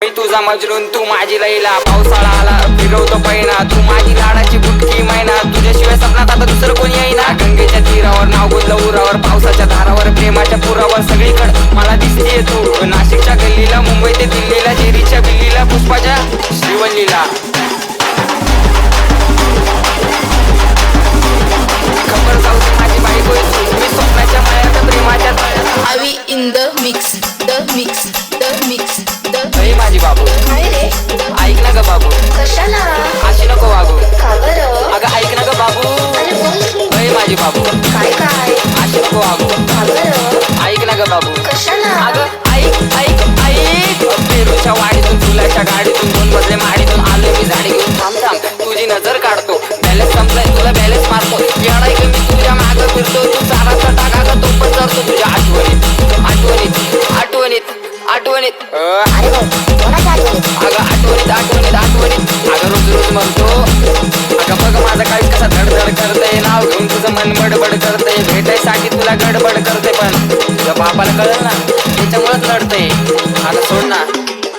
मी तुझा मजनून तू माझी लैला, पावसाळा आला फिरवतो पैना, तू माझी लाडाची बुटकी मैना, तुझ्याशिवाय सपनात आता दुसरं कोणी येईना. गंगेच्या तीरावर नाव गुंतलं उरावर, पावसाच्या धारावर प्रेमाच्या पुरावर, सगळीकडे मला दिसतीये तू. नाशिकच्या गल्लीला, मुंबई ते दिल्लीला, जेरीच्या बिल्लीला, पुष्पाच्या श्रीवल्लीला. खबर जाऊ दे माझी बायको आहे तू, मी स्वप्नाच्या मायात प्रेमाच्या तळ्यात. आवी in the mix, the mix, the mix, the. अरे माझी बाबू, काय रे? ऐक ना ग बाबू, कशाला? अशी नको वागू. का बरं? अगं ऐक ना ग बाबू. अरे बोल की. अरे माझी बाबू, काय काय? अशी नको वागू. का बरं? ऐक ना ग बाबू. कशाला? अगं ऐक ऐक ऐक. पेरूच्या वाडीतून, फुलाच्या गाडीतून, 2 मजले माडीतून आलोय मी झाडी घेऊन. थांब थांब, तुझी नजर काढतो, बॅलन्स संपलाय तुला बॅलन्स मारतो. येडाय ग मी तुझ्या मागं फिरतो, तू चाराचा टाका ग तो पण करतो तुझ्या आठवणीत आठवणीत आठवणीत आठवणीत. अरे बोल, कोणाच्या आठवणीत? अगं आठवणीत आठवणीत आठवणीत. अगं रोज रोज म्हणतो, अगं बघ माझं काही कसा धडधड करतंय, नाव घेऊन तुझं मन बडबड करतंय, भेटायसाठी तुला गडबड करते, पण तुझ्या बापाला कळलं ना त्याच्यामुळेच लढतंय. अगं सोड ना,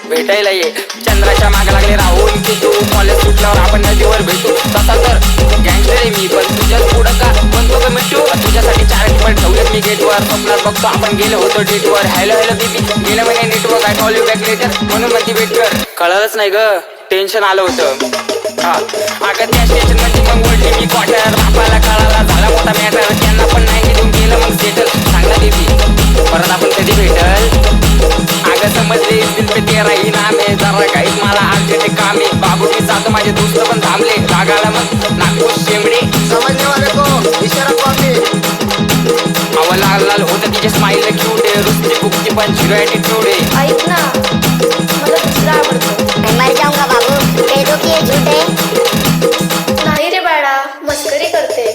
भेटायला ये. चंद्राच्या मागे लागले राहून की तू, कॉलेज सुटल्यावर आपण नदीवर भेटू. तसा तर गँगस्टर आहे मी, पण तुझ्याच पुढं का बनतो ग मिठू. तुझ्यासाठी 4 टिपण ठेवलेत मी गेटवर, स्वप्नात बघतो आपण गेलो होतो डेटवर. हॅलो हॅलो बेबी, गेलं म्हणे network, I call you back later, म्हणून मध्ये वेट कर. कळलंच नाही ग, टेन्शन आलं होतं. हा अगं त्या स्टेशन मध्ये मग ओढली मी क्वार्टर, बापाला कळाला झाला मोठा मॅटर, त्यांना पण नाही देऊन केलं मग सेटल. सांग ना बेबी, परत आपण कधी भेटल? अगं समजले दिल पे तेरा इनाम आहे, जरा काहीच मला अर्जंट काम आहे. बाबू मी जातो, माझे दोस्त पण थांबले, रागाला मग नागपूर शेंबडे. समझने वाले को इशारा कॉफी. अव लाल लाल होतं तिचे स्माईल क्यूट आहे, रुसती फुकती पण झिरो ॲटिट्यूड आहे. ऐक ना, मला दुसरा आवडतो. मैं मर जाऊंगा बाबू, कह दो कि ये झूठ है. नाही रे बाळा, मस्करी करते.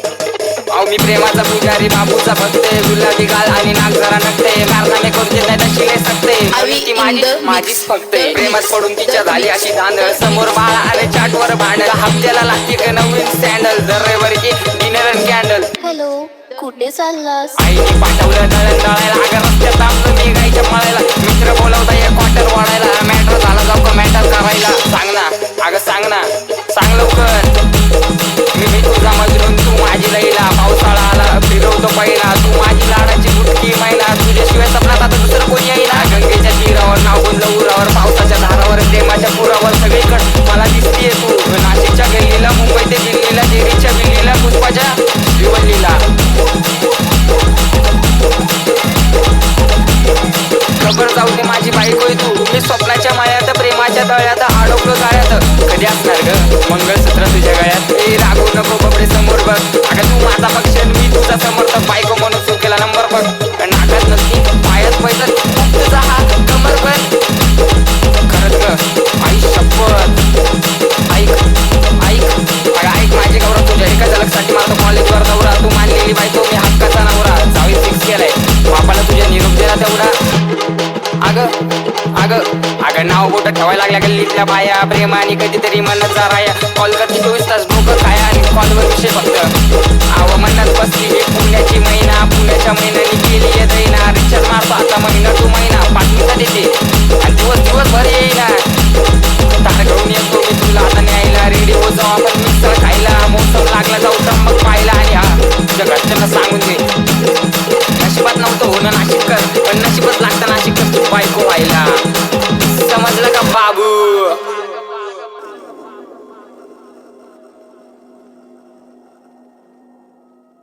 अहो मी प्रेमाचा पुजारी, बाबूचा भक्त आहे, गुलाबी गाल आणि नाक जरा नकते, कारनामे करू देत नाही तर शिले सकते. आवी ती in the mix. माझीच फक्त आहे. प्रेमात पडून तिच्या झाली अशी धांदळ, समोर बाळा आले चाटवर भांडल, हप्त्याला लागते का नवीन सँडल, दरवरची डिनर अँड कॅन्डल. हॅलो, कुठे चाललास? आईने पाठवलं दळण दळायला, अगं रस्त्यात थांबलो मी गायच्या मळायला, मित्र बोलवता एक क्वार्टर वाढायला, मॅटर झाला जाऊ का मॅटर करायला. सांग ना, अगं सांग ना, सांग लवकर. मी तुझा मजनून तू माझी लैला, पावसाळा आला फिरवतो पैना, तू माझी लाडाची बुटकी मैना, तुझ्याशिवाय सपनात आता दुसरं कोणी येईना. गंगेच्या तीरावर नाव गुंतलं उरावर, पावसाच्या धारावर प्रेमाच्या पुरावर, सगळीकडे मला दिसतीये तू. नाशिकच्या गल्लीला, मुंबई ते दिल्लीला, जेरीच्या बिल्लीला, पुष्पाच्या श्रीवल्लीला. खबर जाऊ दे माझी बायको आहे तू, मी स्वप्नाच्या मायात प्रेमाच्या तळ्यात अडकलो जाळ्यात. कधी असणार ग मंगळसूत्र तुझ्या गळ्यात? ए रागू नको बबडे समोर बघ, अगं तू माझा पक्ष मी तुझा समर्थक, बायको म्हणून चुकेला नंबर बघ. नाकात नसती पायात पैसा तुझा हा कमर बघ. खरंच ग आई शपथ, ऐक ऐक अगं ऐक माझी गौरव, तुझ्या एका झलकसाठी माझा कॉलेजवर दौरा, तू मानलेली बायको मी हक्काचा नवरा, जावी फिक्स केलाय, बापाला तुझ्या निरोप दिला तेवढा. अगं अगं अगं नाव बोट ठेवायला लागल्या गल्लीतल्या बाया, प्रेमाने कधीतरी म्हणत जा राया, कॉल करते 24 तास डोकं खाया आणि कॉलवर विषय फक्त. आव म्हणत बसली ही पुण्याची महिना, पुण्याच्या महिन्याने केली आहे दैना, रिचार्ज मारतो आता महिना टू महिना, 5 मिनिटात येते आणि दिवसभर येईना. तार घेऊन येतो मी तुला आता न्यायला, रेडिओ जाऊ आपण मिसळ खायला, मोसम लागला जाऊ चम्मक पाहायला, आणि हा तुझ्या घरच्यांना सांगून दे नशिबात नव्हतं होणं नाशिककर, पण नशिबात लागतं नाशिककर बायको व्हायला. समजलं का बाबू?